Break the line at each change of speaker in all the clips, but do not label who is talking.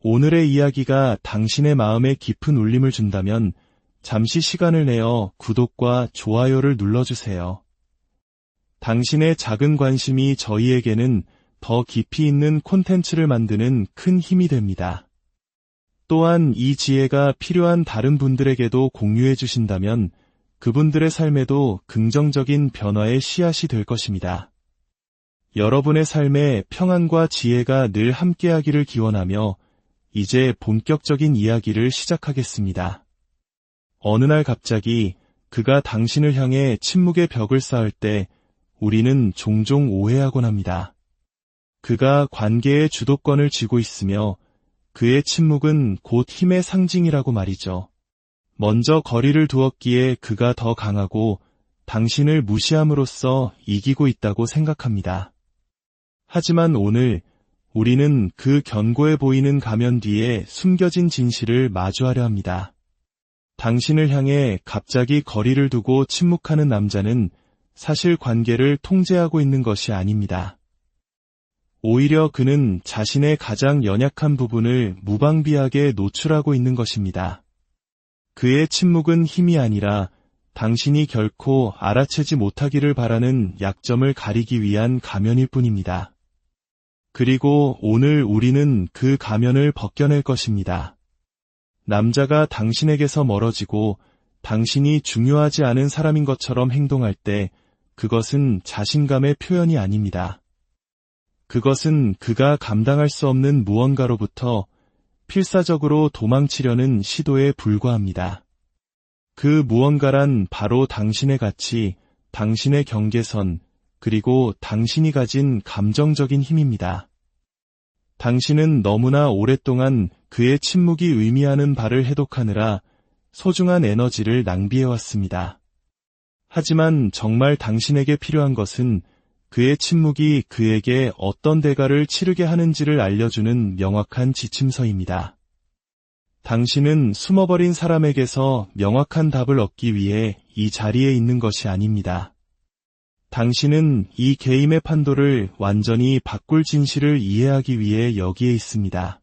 오늘의 이야기가 당신의 마음에 깊은 울림을 준다면 잠시 시간을 내어 구독과 좋아요를 눌러주세요. 당신의 작은 관심이 저희에게는 더 깊이 있는 콘텐츠를 만드는 큰 힘이 됩니다. 또한 이 지혜가 필요한 다른 분들에게도 공유해 주신다면 그분들의 삶에도 긍정적인 변화의 씨앗이 될 것입니다. 여러분의 삶에 평안과 지혜가 늘 함께하기를 기원하며 이제 본격적인 이야기를 시작하겠습니다. 어느 날 갑자기 그가 당신을 향해 침묵의 벽을 쌓을 때 우리는 종종 오해하곤 합니다. 그가 관계의 주도권을 쥐고 있으며 그의 침묵은 곧 힘의 상징이라고 말이죠. 먼저 거리를 두었기에 그가 더 강하고 당신을 무시함으로써 이기고 있다고 생각합니다. 하지만 오늘 우리는 그 견고해 보이는 가면 뒤에 숨겨진 진실을 마주하려 합니다. 당신을 향해 갑자기 거리를 두고 침묵하는 남자는 사실 관계를 통제하고 있는 것이 아닙니다. 오히려 그는 자신의 가장 연약한 부분을 무방비하게 노출하고 있는 것입니다. 그의 침묵은 힘이 아니라 당신이 결코 알아채지 못하기를 바라는 약점을 가리기 위한 가면일 뿐입니다. 그리고 오늘 우리는 그 가면을 벗겨낼 것입니다. 남자가 당신에게서 멀어지고 당신이 중요하지 않은 사람인 것처럼 행동할 때 그것은 자신감의 표현이 아닙니다. 그것은 그가 감당할 수 없는 무언가로부터 필사적으로 도망치려는 시도에 불과합니다. 그 무언가란 바로 당신의 가치, 당신의 경계선, 그리고 당신이 가진 감정적인 힘입니다. 당신은 너무나 오랫동안 그의 침묵이 의미하는 바를 해독하느라 소중한 에너지를 낭비해왔습니다. 하지만 정말 당신에게 필요한 것은 그의 침묵이 그에게 어떤 대가를 치르게 하는지를 알려주는 명확한 지침서입니다. 당신은 숨어버린 사람에게서 명확한 답을 얻기 위해 이 자리에 있는 것이 아닙니다. 당신은 이 게임의 판도를 완전히 바꿀 진실을 이해하기 위해 여기에 있습니다.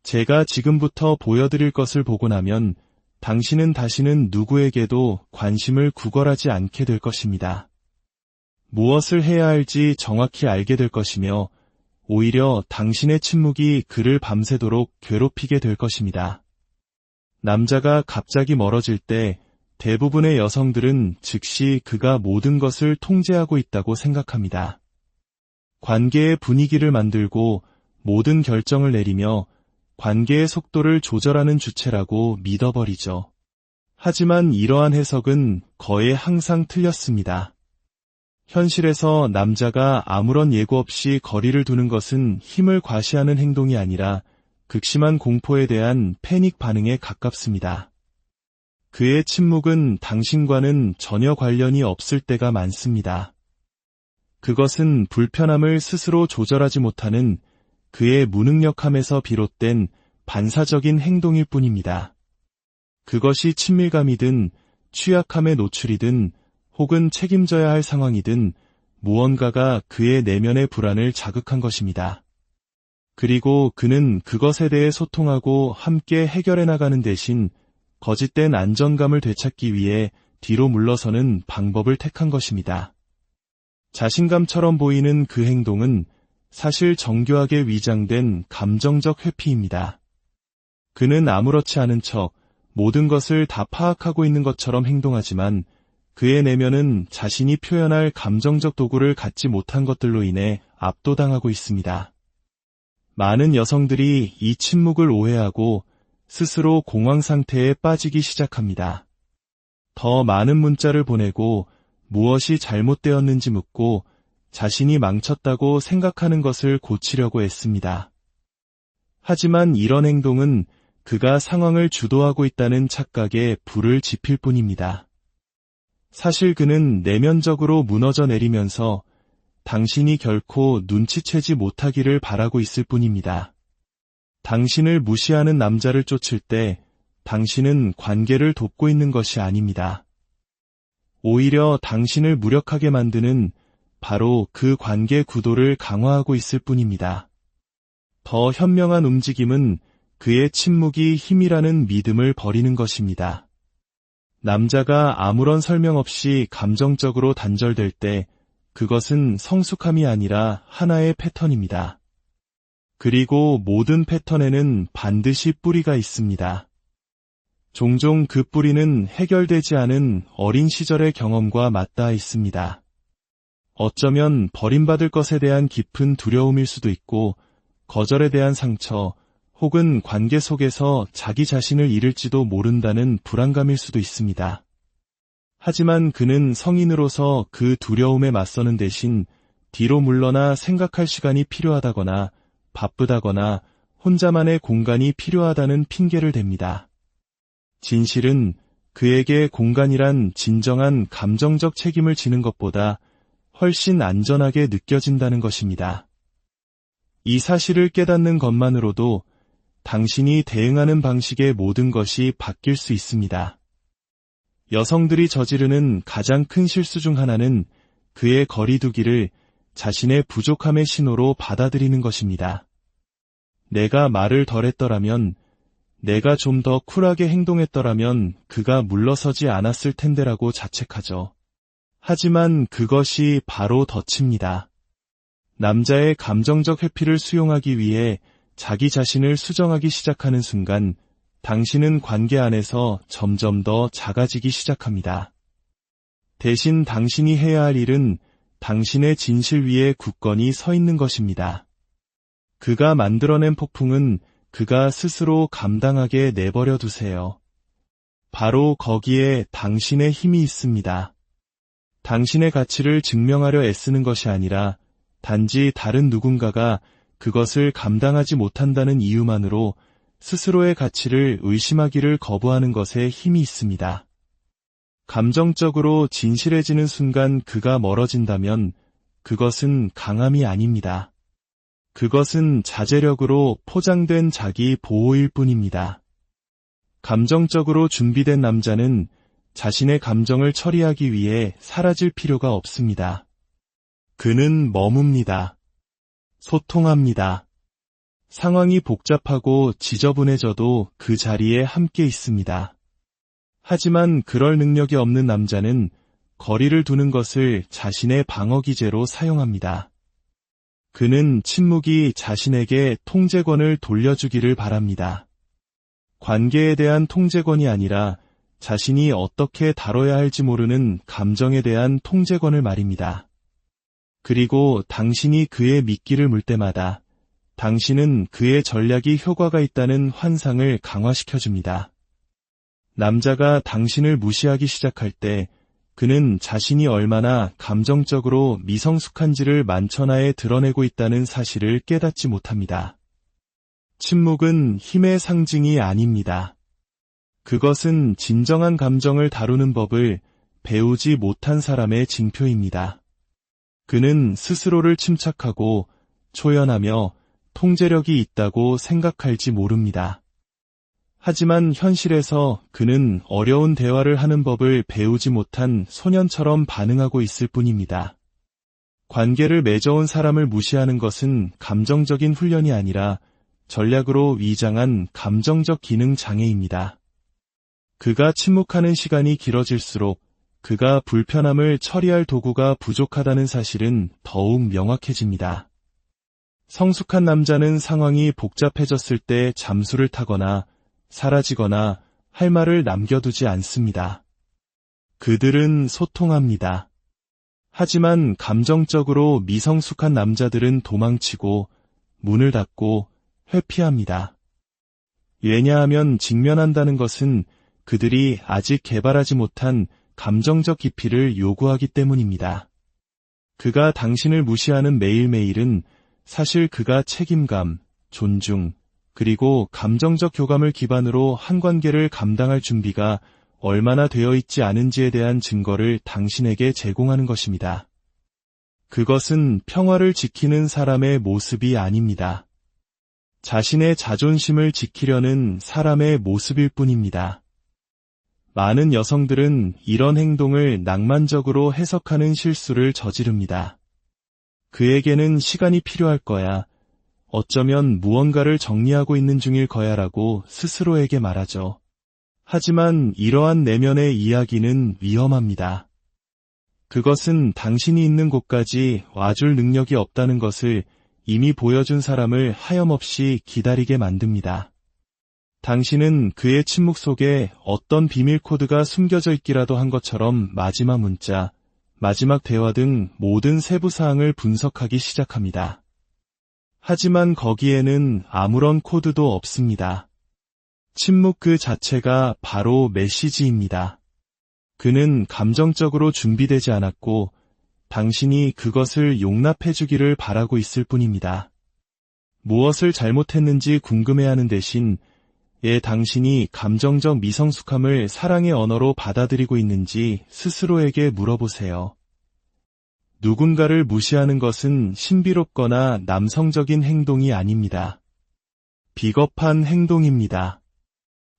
제가 지금부터 보여드릴 것을 보고 나면 당신은 다시는 누구에게도 관심을 구걸하지 않게 될 것입니다. 무엇을 해야 할지 정확히 알게 될 것이며 오히려 당신의 침묵이 그를 밤새도록 괴롭히게 될 것입니다. 남자가 갑자기 멀어질 때 대부분의 여성들은 즉시 그가 모든 것을 통제하고 있다고 생각합니다. 관계의 분위기를 만들고 모든 결정을 내리며 관계의 속도를 조절하는 주체라고 믿어버리죠. 하지만 이러한 해석은 거의 항상 틀렸습니다. 현실에서 남자가 아무런 예고 없이 거리를 두는 것은 힘을 과시하는 행동이 아니라 극심한 공포에 대한 패닉 반응에 가깝습니다. 그의 침묵은 당신과는 전혀 관련이 없을 때가 많습니다. 그것은 불편함을 스스로 조절하지 못하는 그의 무능력함에서 비롯된 반사적인 행동일 뿐입니다. 그것이 친밀감이든 취약함의 노출이든 혹은 책임져야 할 상황이든 무언가가 그의 내면의 불안을 자극한 것입니다. 그리고 그는 그것에 대해 소통하고 함께 해결해 나가는 대신 거짓된 안정감을 되찾기 위해 뒤로 물러서는 방법을 택한 것입니다. 자신감처럼 보이는 그 행동은 사실 정교하게 위장된 감정적 회피입니다. 그는 아무렇지 않은 척 모든 것을 다 파악하고 있는 것처럼 행동하지만 그의 내면은 자신이 표현할 감정적 도구를 갖지 못한 것들로 인해 압도당하고 있습니다. 많은 여성들이 이 침묵을 오해하고 스스로 공황 상태에 빠지기 시작합니다. 더 많은 문자를 보내고 무엇이 잘못되었는지 묻고 자신이 망쳤다고 생각하는 것을 고치려고 애씁니다. 하지만 이런 행동은 그가 상황을 주도하고 있다는 착각에 불을 지필 뿐입니다. 사실 그는 내면적으로 무너져 내리면서 당신이 결코 눈치채지 못하기를 바라고 있을 뿐입니다. 당신을 무시하는 남자를 쫓을 때 당신은 관계를 돕고 있는 것이 아닙니다. 오히려 당신을 무력하게 만드는 바로 그 관계 구도를 강화하고 있을 뿐입니다. 더 현명한 움직임은 그의 침묵이 힘이라는 믿음을 버리는 것입니다. 남자가 아무런 설명 없이 감정적으로 단절될 때 그것은 성숙함이 아니라 하나의 패턴입니다. 그리고 모든 패턴에는 반드시 뿌리가 있습니다. 종종 그 뿌리는 해결되지 않은 어린 시절의 경험과 맞닿아 있습니다. 어쩌면 버림받을 것에 대한 깊은 두려움일 수도 있고, 거절에 대한 상처, 혹은 관계 속에서 자기 자신을 잃을지도 모른다는 불안감일 수도 있습니다. 하지만 그는 성인으로서 그 두려움에 맞서는 대신 뒤로 물러나 생각할 시간이 필요하다거나 바쁘다거나 혼자만의 공간이 필요하다는 핑계를 댑니다. 진실은 그에게 공간이란 진정한 감정적 책임을 지는 것보다 훨씬 안전하게 느껴진다는 것입니다. 이 사실을 깨닫는 것만으로도 당신이 대응하는 방식의 모든 것이 바뀔 수 있습니다. 여성들이 저지르는 가장 큰 실수 중 하나는 그의 거리두기를 자신의 부족함의 신호로 받아들이는 것입니다. 내가 말을 덜했더라면, 내가 좀 더 쿨하게 행동했더라면 그가 물러서지 않았을 텐데라고 자책하죠. 하지만 그것이 바로 덫입니다. 남자의 감정적 회피를 수용하기 위해 자기 자신을 수정하기 시작하는 순간 당신은 관계 안에서 점점 더 작아지기 시작합니다. 대신 당신이 해야 할 일은 당신의 진실 위에 굳건히 서 있는 것입니다. 그가 만들어낸 폭풍은 그가 스스로 감당하게 내버려 두세요. 바로 거기에 당신의 힘이 있습니다. 당신의 가치를 증명하려 애쓰는 것이 아니라 단지 다른 누군가가 그것을 감당하지 못한다는 이유만으로 스스로의 가치를 의심하기를 거부하는 것에 힘이 있습니다. 감정적으로 진실해지는 순간 그가 멀어진다면 그것은 강함이 아닙니다. 그것은 자제력으로 포장된 자기 보호일 뿐입니다. 감정적으로 준비된 남자는 자신의 감정을 처리하기 위해 사라질 필요가 없습니다. 그는 머뭅니다. 소통합니다. 상황이 복잡하고 지저분해져도 그 자리에 함께 있습니다. 하지만 그럴 능력이 없는 남자는 거리를 두는 것을 자신의 방어기제로 사용합니다. 그는 침묵이 자신에게 통제권을 돌려주기를 바랍니다. 관계에 대한 통제권이 아니라 자신이 어떻게 다뤄야 할지 모르는 감정에 대한 통제권을 말입니다. 그리고 당신이 그의 미끼를 물 때마다 당신은 그의 전략이 효과가 있다는 환상을 강화시켜줍니다. 남자가 당신을 무시하기 시작할 때 그는 자신이 얼마나 감정적으로 미성숙한지를 만천하에 드러내고 있다는 사실을 깨닫지 못합니다. 침묵은 힘의 상징이 아닙니다. 그것은 진정한 감정을 다루는 법을 배우지 못한 사람의 징표입니다. 그는 스스로를 침착하고 초연하며 통제력이 있다고 생각할지 모릅니다. 하지만 현실에서 그는 어려운 대화를 하는 법을 배우지 못한 소년처럼 반응하고 있을 뿐입니다. 관계를 맺어온 사람을 무시하는 것은 감정적인 훈련이 아니라 전략으로 위장한 감정적 기능 장애입니다. 그가 침묵하는 시간이 길어질수록 그가 불편함을 처리할 도구가 부족하다는 사실은 더욱 명확해집니다. 성숙한 남자는 상황이 복잡해졌을 때 잠수를 타거나 사라지거나 할 말을 남겨두지 않습니다. 그들은 소통합니다. 하지만 감정적으로 미성숙한 남자들은 도망치고 문을 닫고 회피합니다. 왜냐하면 직면한다는 것은 그들이 아직 개발하지 못한 감정적 깊이를 요구하기 때문입니다. 그가 당신을 무시하는 매일매일은 사실 그가 책임감, 존중, 그리고 감정적 교감을 기반으로 한 관계를 감당할 준비가 얼마나 되어 있지 않은지에 대한 증거를 당신에게 제공하는 것입니다. 그것은 평화를 지키는 사람의 모습이 아닙니다. 자신의 자존심을 지키려는 사람의 모습일 뿐입니다. 많은 여성들은 이런 행동을 낭만적으로 해석하는 실수를 저지릅니다. 그에게는 시간이 필요할 거야. 어쩌면 무언가를 정리하고 있는 중일 거야라고 스스로에게 말하죠. 하지만 이러한 내면의 이야기는 위험합니다. 그것은 당신이 있는 곳까지 와줄 능력이 없다는 것을 이미 보여준 사람을 하염없이 기다리게 만듭니다. 당신은 그의 침묵 속에 어떤 비밀 코드가 숨겨져 있기라도 한 것처럼 마지막 문자, 마지막 대화 등 모든 세부 사항을 분석하기 시작합니다. 하지만 거기에는 아무런 코드도 없습니다. 침묵 그 자체가 바로 메시지입니다. 그는 감정적으로 준비되지 않았고 당신이 그것을 용납해주기를 바라고 있을 뿐입니다. 무엇을 잘못했는지 궁금해하는 대신 당신이 감정적 미성숙함을 사랑의 언어로 받아들이고 있는지 스스로에게 물어보세요. 누군가를 무시하는 것은 신비롭거나 남성적인 행동이 아닙니다. 비겁한 행동입니다.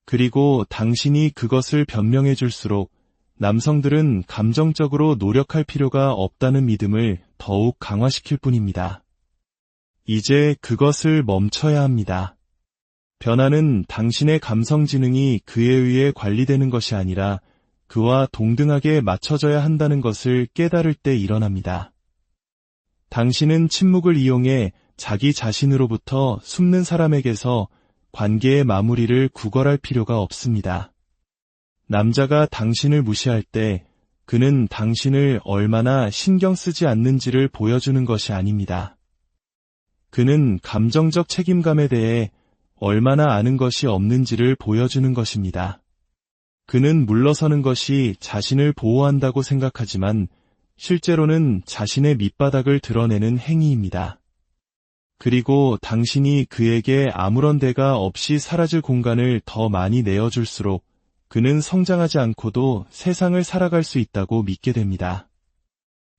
그리고 당신이 그것을 변명해 줄수록 남성들은 감정적으로 노력할 필요가 없다는 믿음을 더욱 강화시킬 뿐입니다. 이제 그것을 멈춰야 합니다. 변화는 당신의 감성 지능이 그에 의해 관리되는 것이 아니라 그와 동등하게 맞춰져야 한다는 것을 깨달을 때 일어납니다. 당신은 침묵을 이용해 자기 자신으로부터 숨는 사람에게서 관계의 마무리를 구걸할 필요가 없습니다. 남자가 당신을 무시할 때 그는 당신을 얼마나 신경 쓰지 않는지를 보여주는 것이 아닙니다. 그는 감정적 책임감에 대해 얼마나 아는 것이 없는지를 보여주는 것입니다. 그는 물러서는 것이 자신을 보호한다고 생각하지만 실제로는 자신의 밑바닥을 드러내는 행위입니다. 그리고 당신이 그에게 아무런 대가 없이 사라질 공간을 더 많이 내어줄수록 그는 성장하지 않고도 세상을 살아갈 수 있다고 믿게 됩니다.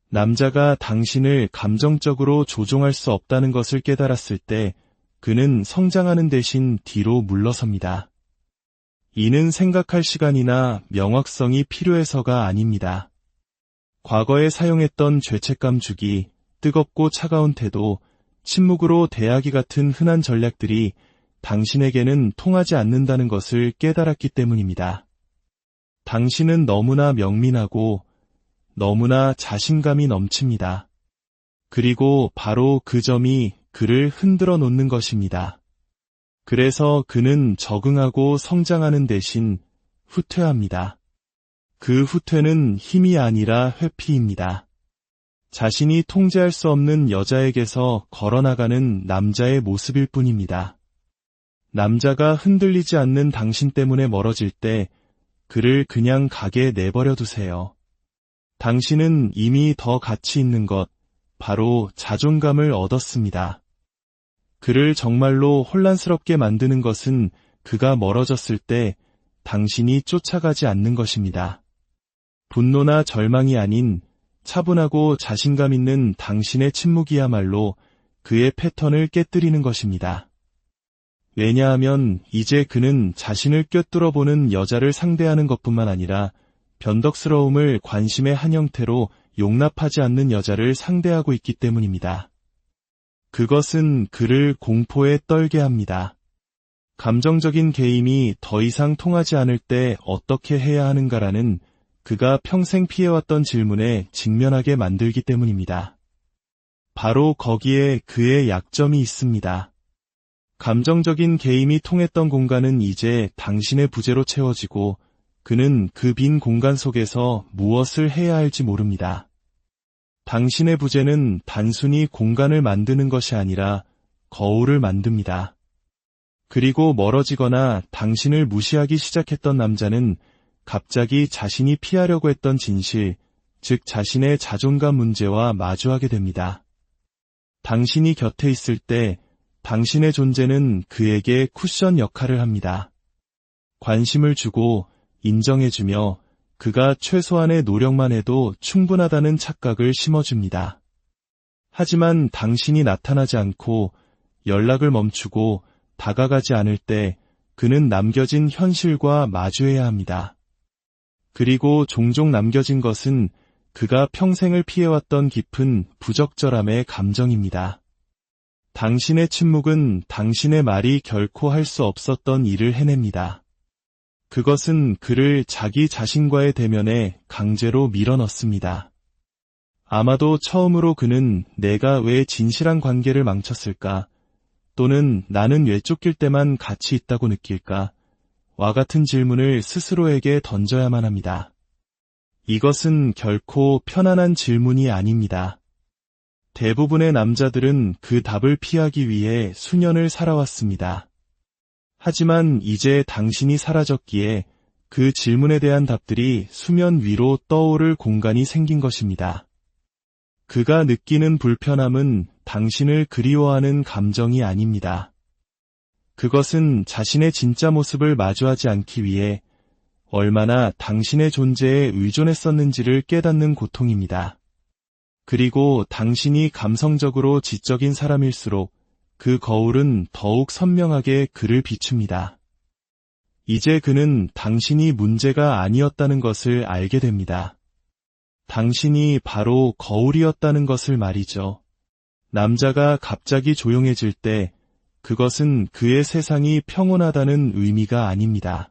남자가 당신을 감정적으로 조종할 수 없다는 것을 깨달았을 때 그는 성장하는 대신 뒤로 물러섭니다. 이는 생각할 시간이나 명확성이 필요해서가 아닙니다. 과거에 사용했던 죄책감 주기, 뜨겁고 차가운 태도, 침묵으로 대하기 같은 흔한 전략들이 당신에게는 통하지 않는다는 것을 깨달았기 때문입니다. 당신은 너무나 명민하고 너무나 자신감이 넘칩니다. 그리고 바로 그 점이 그를 흔들어 놓는 것입니다. 그래서 그는 적응하고 성장하는 대신 후퇴합니다. 그 후퇴는 힘이 아니라 회피입니다. 자신이 통제할 수 없는 여자에게서 걸어나가는 남자의 모습일 뿐입니다. 남자가 흔들리지 않는 당신 때문에 멀어질 때 그를 그냥 가게 내버려 두세요. 당신은 이미 더 가치 있는 것, 바로 자존감을 얻었습니다. 그를 정말로 혼란스럽게 만드는 것은 그가 멀어졌을 때 당신이 쫓아가지 않는 것입니다. 분노나 절망이 아닌 차분하고 자신감 있는 당신의 침묵이야말로 그의 패턴을 깨뜨리는 것입니다. 왜냐하면 이제 그는 자신을 꿰뚫어보는 여자를 상대하는 것뿐만 아니라 변덕스러움을 관심의 한 형태로 용납하지 않는 여자를 상대하고 있기 때문입니다. 그것은 그를 공포에 떨게 합니다. 감정적인 개임이 더 이상 통하지 않을 때 어떻게 해야 하는가라는 그가 평생 피해왔던 질문에 직면하게 만들기 때문입니다. 바로 거기에 그의 약점이 있습니다. 감정적인 개임이 통했던 공간은 이제 당신의 부재로 채워지고 그는 그 빈 공간 속에서 무엇을 해야 할지 모릅니다. 당신의 부재는 단순히 공간을 만드는 것이 아니라 거울을 만듭니다. 그리고 멀어지거나 당신을 무시하기 시작했던 남자는 갑자기 자신이 피하려고 했던 진실, 즉 자신의 자존감 문제와 마주하게 됩니다. 당신이 곁에 있을 때 당신의 존재는 그에게 쿠션 역할을 합니다. 관심을 주고 인정해주며 그가 최소한의 노력만 해도 충분하다는 착각을 심어줍니다. 하지만 당신이 나타나지 않고 연락을 멈추고 다가가지 않을 때 그는 남겨진 현실과 마주해야 합니다. 그리고 종종 남겨진 것은 그가 평생을 피해왔던 깊은 부적절함의 감정입니다. 당신의 침묵은 당신의 말이 결코 할 수 없었던 일을 해냅니다. 그것은 그를 자기 자신과의 대면에 강제로 밀어넣습니다. 아마도 처음으로 그는 내가 왜 진실한 관계를 망쳤을까? 또는 나는 왜 쫓길 때만 가치 있다고 느낄까? 와 같은 질문을 스스로에게 던져야만 합니다. 이것은 결코 편안한 질문이 아닙니다. 대부분의 남자들은 그 답을 피하기 위해 수년을 살아왔습니다. 하지만 이제 당신이 사라졌기에 그 질문에 대한 답들이 수면 위로 떠오를 공간이 생긴 것입니다. 그가 느끼는 불편함은 당신을 그리워하는 감정이 아닙니다. 그것은 자신의 진짜 모습을 마주하지 않기 위해 얼마나 당신의 존재에 의존했었는지를 깨닫는 고통입니다. 그리고 당신이 감성적으로 지적인 사람일수록 그 거울은 더욱 선명하게 그를 비춥니다. 이제 그는 당신이 문제가 아니었다는 것을 알게 됩니다. 당신이 바로 거울이었다는 것을 말이죠. 남자가 갑자기 조용해질 때 그것은 그의 세상이 평온하다는 의미가 아닙니다.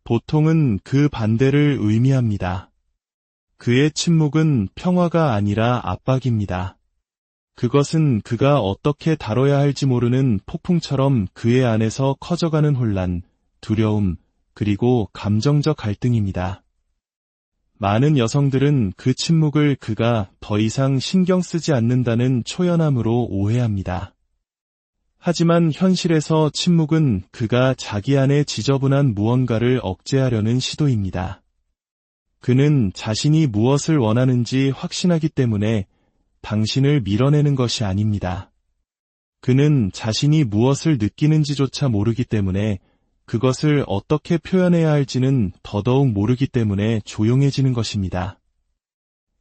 보통은 그 반대를 의미합니다. 그의 침묵은 평화가 아니라 압박입니다. 그것은 그가 어떻게 다뤄야 할지 모르는 폭풍처럼 그의 안에서 커져가는 혼란, 두려움, 그리고 감정적 갈등입니다. 많은 여성들은 그 침묵을 그가 더 이상 신경 쓰지 않는다는 초연함으로 오해합니다. 하지만 현실에서 침묵은 그가 자기 안에 지저분한 무언가를 억제하려는 시도입니다. 그는 자신이 무엇을 원하는지 확신하기 때문에 당신을 밀어내는 것이 아닙니다. 그는 자신이 무엇을 느끼는지조차 모르기 때문에 그것을 어떻게 표현해야 할지는 더더욱 모르기 때문에 조용해지는 것입니다.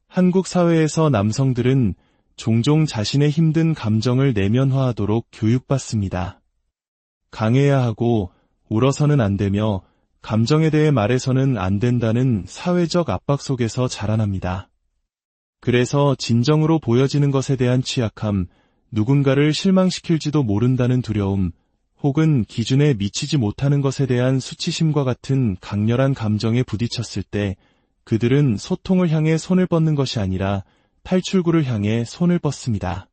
한국 사회에서 남성들은 종종 자신의 힘든 감정을 내면화하도록 교육받습니다. 강해야 하고 울어서는 안 되며 감정에 대해 말해서는 안 된다는 사회적 압박 속에서 자라납니다. 그래서 진정으로 보여지는 것에 대한 취약함, 누군가를 실망시킬지도 모른다는 두려움, 혹은 기준에 미치지 못하는 것에 대한 수치심과 같은 강렬한 감정에 부딪혔을 때 그들은 소통을 향해 손을 뻗는 것이 아니라 탈출구를 향해 손을 뻗습니다.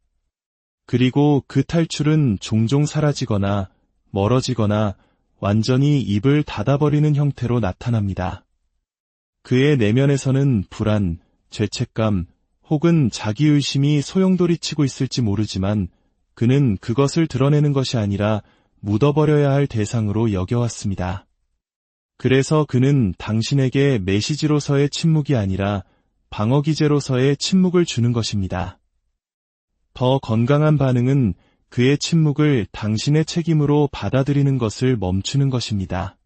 그리고 그 탈출은 종종 사라지거나 멀어지거나 완전히 입을 닫아버리는 형태로 나타납니다. 그의 내면에서는 불안, 죄책감, 혹은 자기의심이 소용돌이치고 있을지 모르지만 그는 그것을 드러내는 것이 아니라 묻어버려야 할 대상으로 여겨왔습니다. 그래서 그는 당신에게 메시지로서의 침묵이 아니라 방어기제로서의 침묵을 주는 것입니다. 더 건강한 반응은 그의 침묵을 당신의 책임으로 받아들이는 것을 멈추는 것입니다.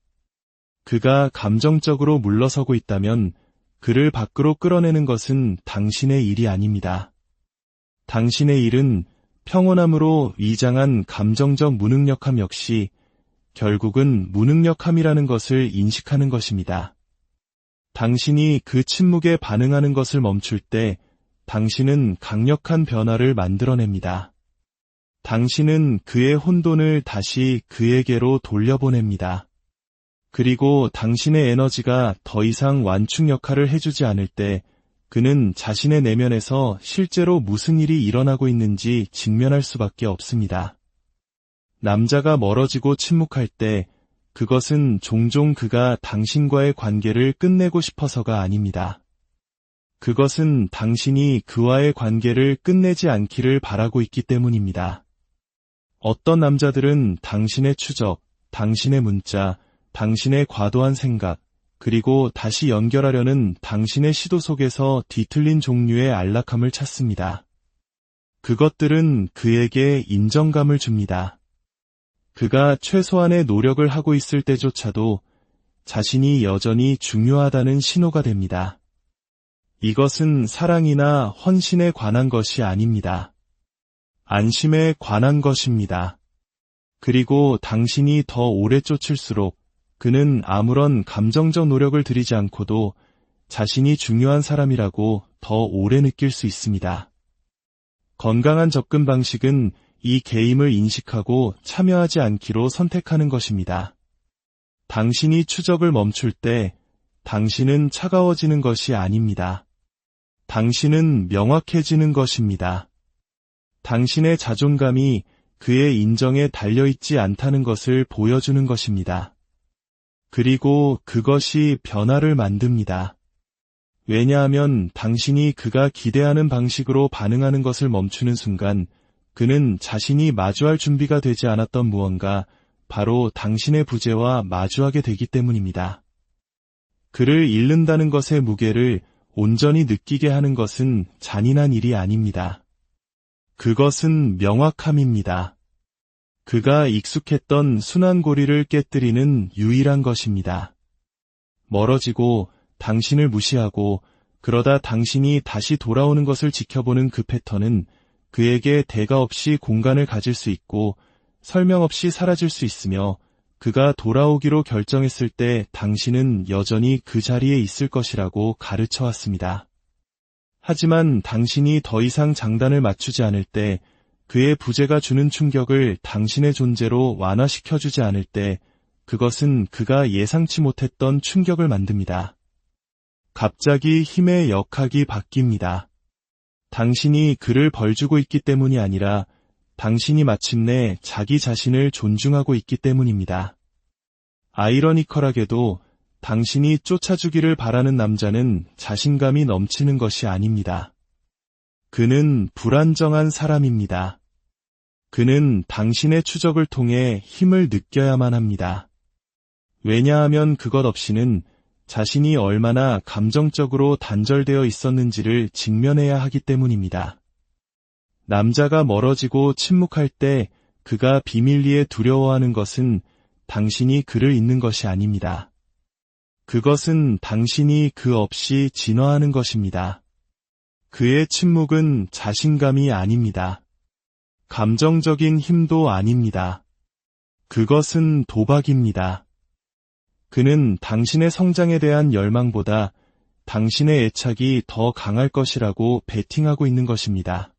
그가 감정적으로 물러서고 있다면 그를 밖으로 끌어내는 것은 당신의 일이 아닙니다. 당신의 일은 평온함으로 위장한 감정적 무능력함 역시 결국은 무능력함이라는 것을 인식하는 것입니다. 당신이 그 침묵에 반응하는 것을 멈출 때 당신은 강력한 변화를 만들어냅니다. 당신은 그의 혼돈을 다시 그에게로 돌려보냅니다. 그리고 당신의 에너지가 더 이상 완충 역할을 해주지 않을 때 그는 자신의 내면에서 실제로 무슨 일이 일어나고 있는지 직면할 수밖에 없습니다. 남자가 멀어지고 침묵할 때 그것은 종종 그가 당신과의 관계를 끝내고 싶어서가 아닙니다. 그것은 당신이 그와의 관계를 끝내지 않기를 바라고 있기 때문입니다. 어떤 남자들은 당신의 추적, 당신의 문자, 당신의 과도한 생각, 그리고 다시 연결하려는 당신의 시도 속에서 뒤틀린 종류의 안락함을 찾습니다. 그것들은 그에게 인정감을 줍니다. 그가 최소한의 노력을 하고 있을 때조차도 자신이 여전히 중요하다는 신호가 됩니다. 이것은 사랑이나 헌신에 관한 것이 아닙니다. 안심에 관한 것입니다. 그리고 당신이 더 오래 쫓을수록 그는 아무런 감정적 노력을 들이지 않고도 자신이 중요한 사람이라고 더 오래 느낄 수 있습니다. 건강한 접근 방식은 이 게임을 인식하고 참여하지 않기로 선택하는 것입니다. 당신이 추적을 멈출 때 당신은 차가워지는 것이 아닙니다. 당신은 명확해지는 것입니다. 당신의 자존감이 그의 인정에 달려있지 않다는 것을 보여주는 것입니다. 그리고 그것이 변화를 만듭니다. 왜냐하면 당신이 그가 기대하는 방식으로 반응하는 것을 멈추는 순간 그는 자신이 마주할 준비가 되지 않았던 무언가, 바로 당신의 부재와 마주하게 되기 때문입니다. 그를 잃는다는 것의 무게를 온전히 느끼게 하는 것은 잔인한 일이 아닙니다. 그것은 명확함입니다. 그가 익숙했던 순환고리를 깨뜨리는 유일한 것입니다. 멀어지고 당신을 무시하고 그러다 당신이 다시 돌아오는 것을 지켜보는 그 패턴은 그에게 대가 없이 공간을 가질 수 있고 설명 없이 사라질 수 있으며 그가 돌아오기로 결정했을 때 당신은 여전히 그 자리에 있을 것이라고 가르쳐 왔습니다. 하지만 당신이 더 이상 장단을 맞추지 않을 때, 그의 부재가 주는 충격을 당신의 존재로 완화시켜주지 않을 때, 그것은 그가 예상치 못했던 충격을 만듭니다. 갑자기 힘의 역학이 바뀝니다. 당신이 그를 벌주고 있기 때문이 아니라 당신이 마침내 자기 자신을 존중하고 있기 때문입니다. 아이러니컬하게도 당신이 쫓아주기를 바라는 남자는 자신감이 넘치는 것이 아닙니다. 그는 불안정한 사람입니다. 그는 당신의 추적을 통해 힘을 느껴야만 합니다. 왜냐하면 그것 없이는 자신이 얼마나 감정적으로 단절되어 있었는지를 직면해야 하기 때문입니다. 남자가 멀어지고 침묵할 때 그가 비밀리에 두려워하는 것은 당신이 그를 잊는 것이 아닙니다. 그것은 당신이 그 없이 진화하는 것입니다. 그의 침묵은 자신감이 아닙니다. 감정적인 힘도 아닙니다. 그것은 도박입니다. 그는 당신의 성장에 대한 열망보다 당신의 애착이 더 강할 것이라고 베팅하고 있는 것입니다.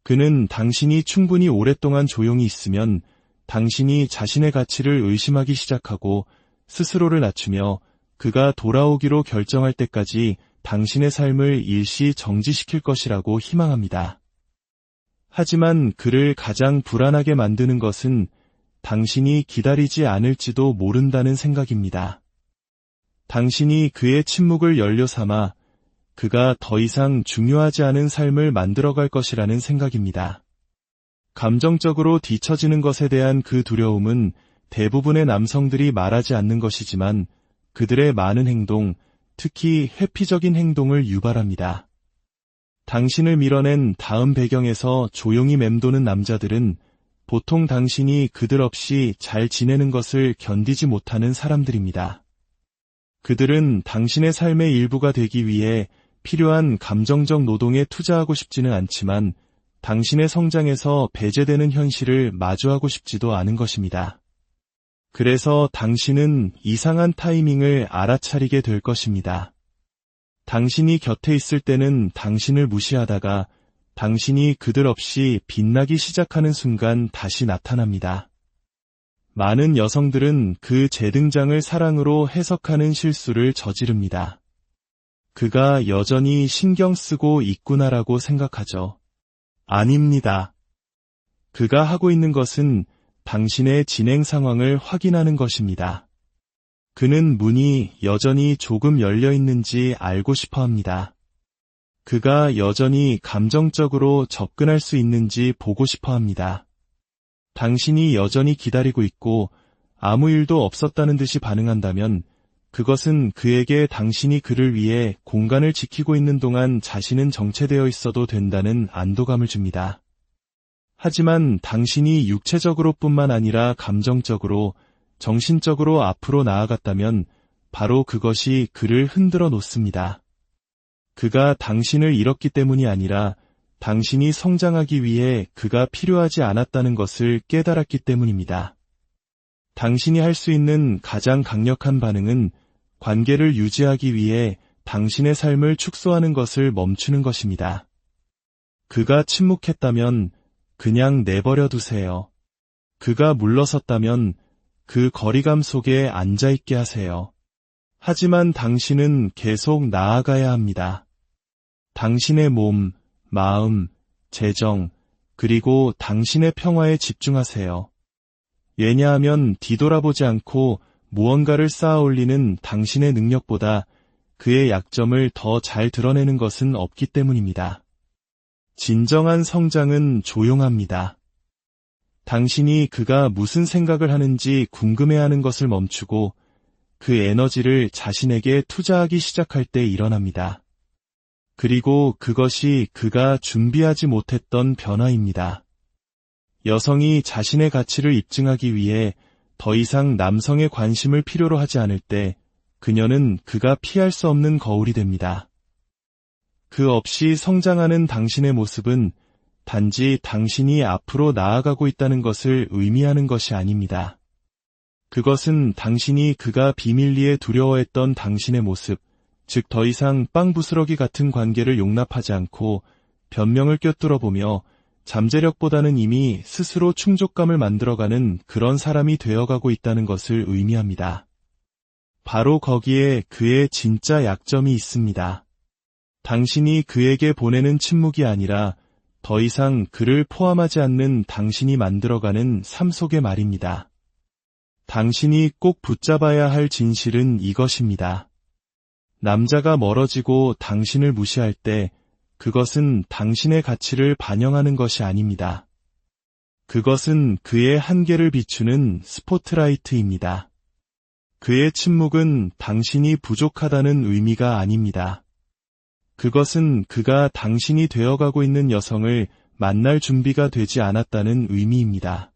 그는 당신이 충분히 오랫동안 조용히 있으면 당신이 자신의 가치를 의심하기 시작하고 스스로를 낮추며 그가 돌아오기로 결정할 때까지 당신의 삶을 일시 정지시킬 것이라고 희망합니다. 하지만 그를 가장 불안하게 만드는 것은 당신이 기다리지 않을지도 모른다는 생각입니다. 당신이 그의 침묵을 연료 삼아 그가 더 이상 중요하지 않은 삶을 만들어갈 것이라는 생각입니다. 감정적으로 뒤처지는 것에 대한 그 두려움은 대부분의 남성들이 말하지 않는 것이지만 그들의 많은 행동, 특히 회피적인 행동을 유발합니다. 당신을 밀어낸 다음 배경에서 조용히 맴도는 남자들은 보통 당신이 그들 없이 잘 지내는 것을 견디지 못하는 사람들입니다. 그들은 당신의 삶의 일부가 되기 위해 필요한 감정적 노동에 투자하고 싶지는 않지만 당신의 성장에서 배제되는 현실을 마주하고 싶지도 않은 것입니다. 그래서 당신은 이상한 타이밍을 알아차리게 될 것입니다. 당신이 곁에 있을 때는 당신을 무시하다가 당신이 그들 없이 빛나기 시작하는 순간 다시 나타납니다. 많은 여성들은 그 재등장을 사랑으로 해석하는 실수를 저지릅니다. 그가 여전히 신경 쓰고 있구나라고 생각하죠. 아닙니다. 그가 하고 있는 것은 당신의 진행 상황을 확인하는 것입니다. 그는 문이 여전히 조금 열려 있는지 알고 싶어 합니다. 그가 여전히 감정적으로 접근할 수 있는지 보고 싶어 합니다. 당신이 여전히 기다리고 있고 아무 일도 없었다는 듯이 반응한다면 그것은 그에게 당신이 그를 위해 공간을 지키고 있는 동안 자신은 정체되어 있어도 된다는 안도감을 줍니다. 하지만 당신이 육체적으로 뿐만 아니라 감정적으로, 정신적으로 앞으로 나아갔다면 바로 그것이 그를 흔들어 놓습니다. 그가 당신을 잃었기 때문이 아니라 당신이 성장하기 위해 그가 필요하지 않았다는 것을 깨달았기 때문입니다. 당신이 할 수 있는 가장 강력한 반응은 관계를 유지하기 위해 당신의 삶을 축소하는 것을 멈추는 것입니다. 그가 침묵했다면 그냥 내버려 두세요. 그가 물러섰다면 그 거리감 속에 앉아있게 하세요. 하지만 당신은 계속 나아가야 합니다. 당신의 몸, 마음, 재정, 그리고 당신의 평화에 집중하세요. 왜냐하면 뒤돌아보지 않고 무언가를 쌓아 올리는 당신의 능력보다 그의 약점을 더 잘 드러내는 것은 없기 때문입니다. 진정한 성장은 조용합니다. 당신이 그가 무슨 생각을 하는지 궁금해하는 것을 멈추고 그 에너지를 자신에게 투자하기 시작할 때 일어납니다. 그리고 그것이 그가 준비하지 못했던 변화입니다. 여성이 자신의 가치를 입증하기 위해 더 이상 남성의 관심을 필요로 하지 않을 때 그녀는 그가 피할 수 없는 거울이 됩니다. 그 없이 성장하는 당신의 모습은 단지 당신이 앞으로 나아가고 있다는 것을 의미하는 것이 아닙니다. 그것은 당신이 그가 비밀리에 두려워했던 당신의 모습, 즉 더 이상 빵 부스러기 같은 관계를 용납하지 않고 변명을 꿰뚫어보며 잠재력보다는 이미 스스로 충족감을 만들어가는 그런 사람이 되어가고 있다는 것을 의미합니다. 바로 거기에 그의 진짜 약점이 있습니다. 당신이 그에게 보내는 침묵이 아니라 더 이상 그를 포함하지 않는 당신이 만들어가는 삶 속의 말입니다. 당신이 꼭 붙잡아야 할 진실은 이것입니다. 남자가 멀어지고 당신을 무시할 때 그것은 당신의 가치를 반영하는 것이 아닙니다. 그것은 그의 한계를 비추는 스포트라이트입니다. 그의 침묵은 당신이 부족하다는 의미가 아닙니다. 그것은 그가 당신이 되어가고 있는 여성을 만날 준비가 되지 않았다는 의미입니다.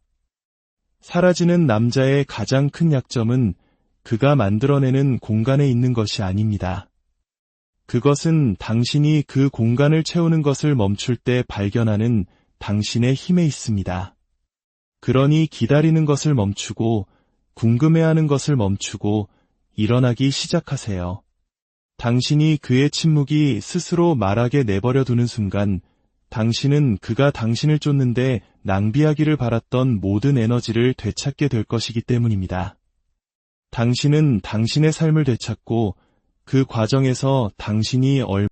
사라지는 남자의 가장 큰 약점은 그가 만들어내는 공간에 있는 것이 아닙니다. 그것은 당신이 그 공간을 채우는 것을 멈출 때 발견하는 당신의 힘에 있습니다. 그러니 기다리는 것을 멈추고 궁금해하는 것을 멈추고 일어나기 시작하세요. 당신이 그의 침묵이 스스로 말하게 내버려 두는 순간 당신은 그가 당신을 쫓는데 낭비하기를 바랐던 모든 에너지를 되찾게 될 것이기 때문입니다. 당신은 당신의 삶을 되찾고 그 과정에서 당신이